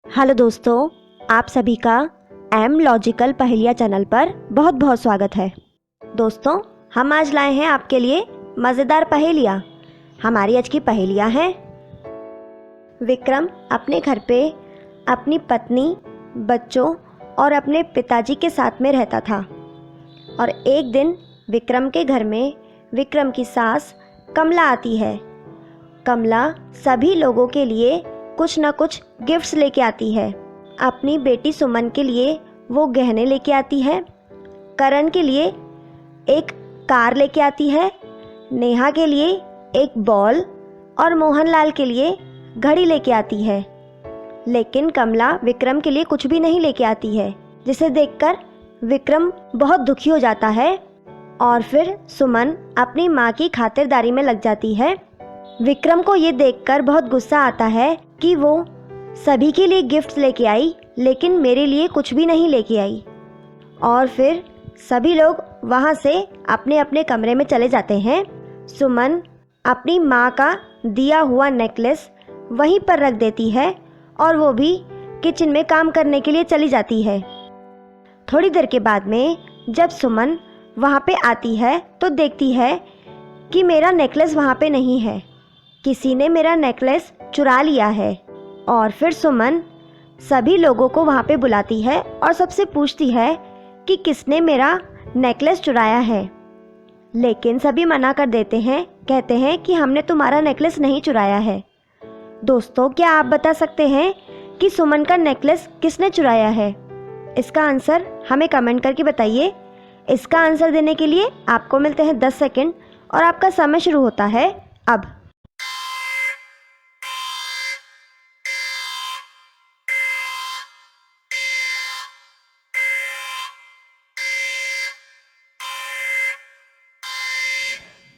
Hello दोस्तों, आप सभी का एम लॉजिकल पहेलियाँ चैनल पर बहुत बहुत स्वागत है। दोस्तों, हम आज लाए हैं आपके लिए मज़ेदार पहेलियाँ। हमारी आज की पहेलियाँ हैं। विक्रम अपने घर पे अपनी पत्नी, बच्चों और अपने पिताजी के साथ में रहता था और एक दिन विक्रम के घर में विक्रम की सास कमला आती है। कमला सभी लोगों के लिए कुछ न कुछ गिफ्ट्स लेके आती है। अपनी बेटी सुमन के लिए वो गहने लेके आती है, करण के लिए एक कार लेके आती है, नेहा के लिए एक बॉल और मोहनलाल के लिए घड़ी लेके आती है। लेकिन कमला विक्रम के लिए कुछ भी नहीं लेके आती है, जिसे देखकर विक्रम बहुत दुखी हो जाता है और फिर सुमन अपनी माँ की खातिरदारी में लग जाती है। विक्रम को ये देखकर बहुत गुस्सा आता है कि वो सभी के लिए गिफ्ट्स लेके आई लेकिन मेरे लिए कुछ भी नहीं लेके आई। और फिर सभी लोग वहाँ से अपने अपने कमरे में चले जाते हैं। सुमन अपनी माँ का दिया हुआ नेकलेस वहीं पर रख देती है और वो भी किचन में काम करने के लिए चली जाती है। थोड़ी देर के बाद में जब सुमन वहाँ पे आती है तो देखती है कि मेरा नेकलेस वहाँ पे नहीं है, किसी ने मेरा नेकलेस चुरा लिया है। और फिर सुमन सभी लोगों को वहाँ पे बुलाती है और सबसे पूछती है कि किसने मेरा नेकलेस चुराया है। लेकिन सभी मना कर देते हैं, कहते हैं कि हमने तुम्हारा नेकलेस नहीं चुराया है। दोस्तों, क्या आप बता सकते हैं कि सुमन का नेकलेस किसने चुराया है? इसका आंसर हमें कमेंट करके बताइए। इसका आंसर देने के लिए आपको मिलते हैं 10 सेकंड और आपका समय शुरू होता है अब।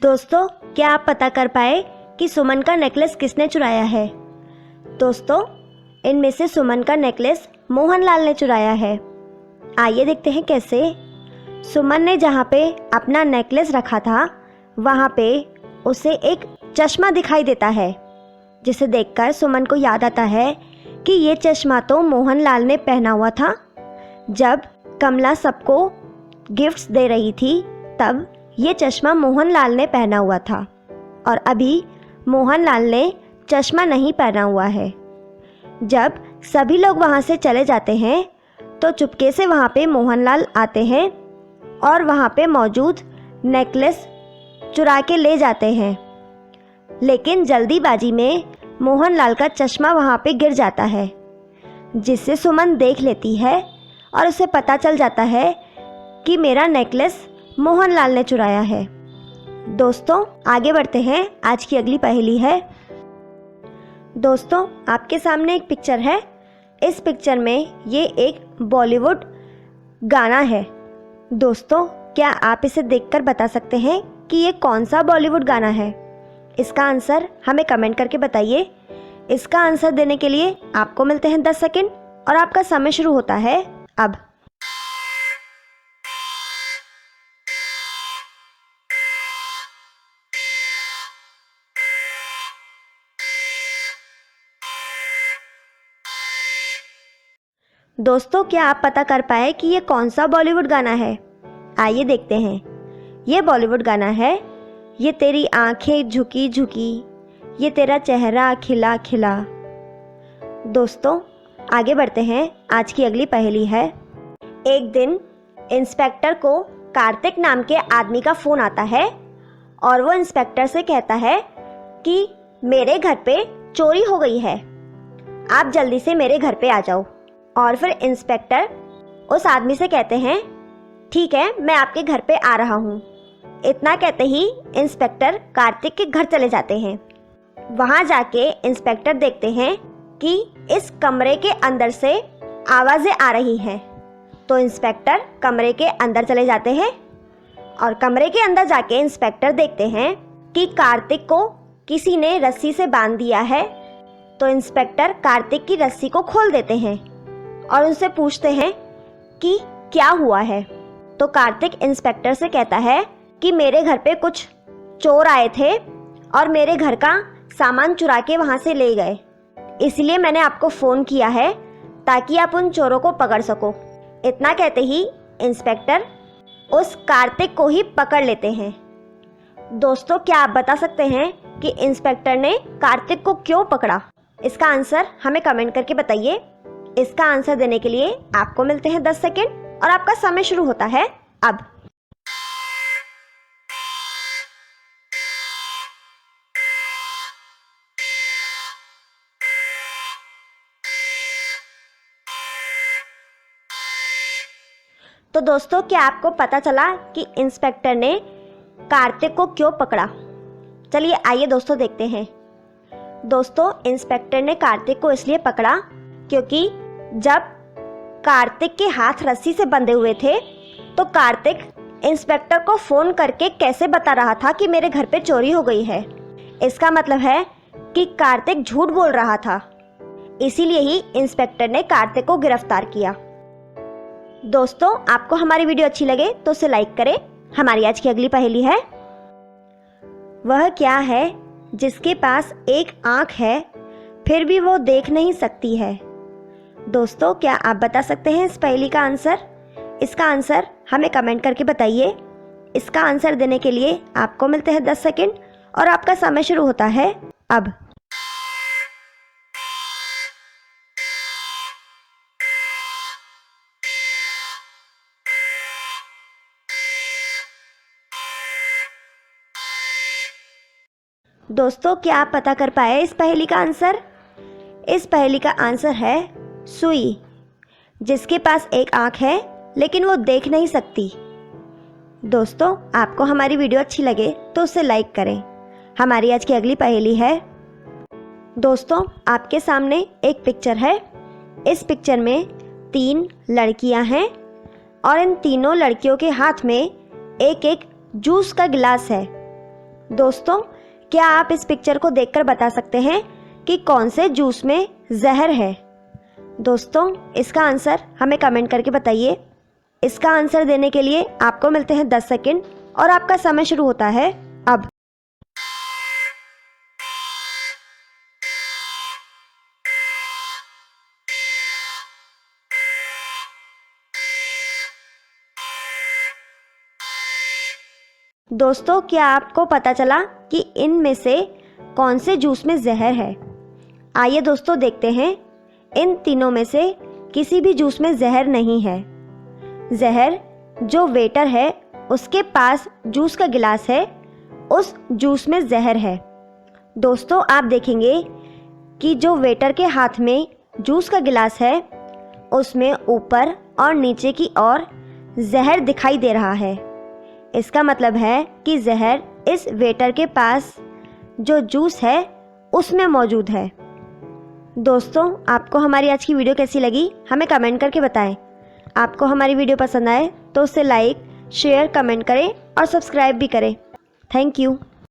दोस्तों, क्या आप पता कर पाए कि सुमन का नेकलेस किसने चुराया है? दोस्तों, इनमें से सुमन का नेकलेस मोहनलाल ने चुराया है। आइए देखते हैं कैसे। सुमन ने जहाँ पे अपना नेकलेस रखा था वहाँ पे उसे एक चश्मा दिखाई देता है, जिसे देखकर सुमन को याद आता है कि ये चश्मा तो मोहनलाल ने पहना हुआ था जब कमला सबको गिफ्ट्स दे रही थी। तब ये चश्मा मोहनलाल ने पहना हुआ था और अभी मोहनलाल ने चश्मा नहीं पहना हुआ है। जब सभी लोग वहाँ से चले जाते हैं तो चुपके से वहाँ पे मोहनलाल आते हैं और वहाँ पे मौजूद नेकलेस चुरा के ले जाते हैं। लेकिन जल्दीबाजी में मोहनलाल का चश्मा वहाँ पे गिर जाता है, जिससे सुमन देख लेती है और उसे पता चल जाता है कि मेरा नेकलेस मोहनलाल ने चुराया है। दोस्तों, आगे बढ़ते हैं। आज की अगली पहेली है। दोस्तों, आपके सामने एक पिक्चर है। इस पिक्चर में ये एक बॉलीवुड गाना है। दोस्तों, क्या आप इसे देखकर बता सकते हैं कि ये कौन सा बॉलीवुड गाना है? इसका आंसर हमें कमेंट करके बताइए। इसका आंसर देने के लिए आपको मिलते हैं 10 सेकंड और आपका समय शुरू होता है अब। दोस्तों, क्या आप पता कर पाए कि ये कौन सा बॉलीवुड गाना है? आइए देखते हैं। ये बॉलीवुड गाना है ये तेरी आंखें झुकी झुकी, ये तेरा चेहरा खिला खिला। दोस्तों, आगे बढ़ते हैं। आज की अगली पहेली है। एक दिन इंस्पेक्टर को कार्तिक नाम के आदमी का फ़ोन आता है और वो इंस्पेक्टर से कहता है कि मेरे घर पे चोरी हो गई है, आप जल्दी से मेरे घर पे आ जाओ। और फिर इंस्पेक्टर उस आदमी से कहते हैं, ठीक है, मैं आपके घर पे आ रहा हूँ। इतना कहते ही इंस्पेक्टर कार्तिक के घर चले जाते हैं। वहाँ जाके इंस्पेक्टर देखते हैं कि इस कमरे के अंदर से आवाज़ें आ रही हैं। तो इंस्पेक्टर कमरे के अंदर चले जाते हैं और कमरे के अंदर जाके इंस्पेक्टर देखते हैं कि कार्तिक को किसी ने रस्सी से बांध दिया है। तो इंस्पेक्टर कार्तिक की रस्सी को खोल देते हैं और उनसे पूछते हैं कि क्या हुआ है। तो कार्तिक इंस्पेक्टर से कहता है कि मेरे घर पे कुछ चोर आए थे और मेरे घर का सामान चुरा के वहाँ से ले गए, इसलिए मैंने आपको फ़ोन किया है ताकि आप उन चोरों को पकड़ सको। इतना कहते ही इंस्पेक्टर उस कार्तिक को ही पकड़ लेते हैं। दोस्तों, क्या आप बता सकते हैं कि इंस्पेक्टर ने कार्तिक को क्यों पकड़ा? इसका आंसर हमें कमेंट करके बताइए। इसका आंसर देने के लिए आपको मिलते हैं 10 सेकेंड और आपका समय शुरू होता है अब। तो दोस्तों, क्या आपको पता चला कि इंस्पेक्टर ने कार्तिक को क्यों पकड़ा? चलिए आइए दोस्तों देखते हैं। दोस्तों, इंस्पेक्टर ने कार्तिक को इसलिए पकड़ा क्योंकि जब कार्तिक के हाथ रस्सी से बंधे हुए थे तो कार्तिक इंस्पेक्टर को फ़ोन करके कैसे बता रहा था कि मेरे घर पे चोरी हो गई है। इसका मतलब है कि कार्तिक झूठ बोल रहा था। इसीलिए ही इंस्पेक्टर ने कार्तिक को गिरफ्तार किया। दोस्तों, आपको हमारी वीडियो अच्छी लगे तो उसे लाइक करें। हमारी आज की अगली पहेली है, वह क्या है जिसके पास एक आँख है फिर भी वो देख नहीं सकती है? दोस्तों, क्या आप बता सकते हैं इस पहेली का आंसर? इसका आंसर हमें कमेंट करके बताइए। इसका आंसर देने के लिए आपको मिलते हैं 10 सेकेंड और आपका समय शुरू होता है अब। दोस्तों, क्या आप पता कर पाए इस पहेली का आंसर? इस पहेली का आंसर है सुई, जिसके पास एक आंख है लेकिन वो देख नहीं सकती। दोस्तों, आपको हमारी वीडियो अच्छी लगे तो उसे लाइक करें। हमारी आज की अगली पहेली है, दोस्तों आपके सामने एक पिक्चर है। इस पिक्चर में 3 लड़कियां हैं और इन तीनों लड़कियों के हाथ में एक एक जूस का गिलास है। दोस्तों, क्या आप इस पिक्चर को देखकर बता सकते हैं कि कौन से जूस में जहर है? दोस्तों, इसका आंसर हमें कमेंट करके बताइए। इसका आंसर देने के लिए आपको मिलते हैं 10 सेकेंड और आपका समय शुरू होता है अब। दोस्तों, क्या आपको पता चला कि इनमें से कौन से जूस में जहर है? आइए दोस्तों देखते हैं। इन तीनों में से किसी भी जूस में जहर नहीं है। जहर जो वेटर है उसके पास जूस का गिलास है, उस जूस में जहर है। दोस्तों, आप देखेंगे कि जो वेटर के हाथ में जूस का गिलास है उसमें ऊपर और नीचे की ओर जहर दिखाई दे रहा है। इसका मतलब है कि जहर इस वेटर के पास जो जूस है उसमें मौजूद है। दोस्तों, आपको हमारी आज की वीडियो कैसी लगी हमें कमेंट करके बताएं। आपको हमारी वीडियो पसंद आए तो उसे लाइक, शेयर, कमेंट करें और सब्सक्राइब भी करें। Thank you.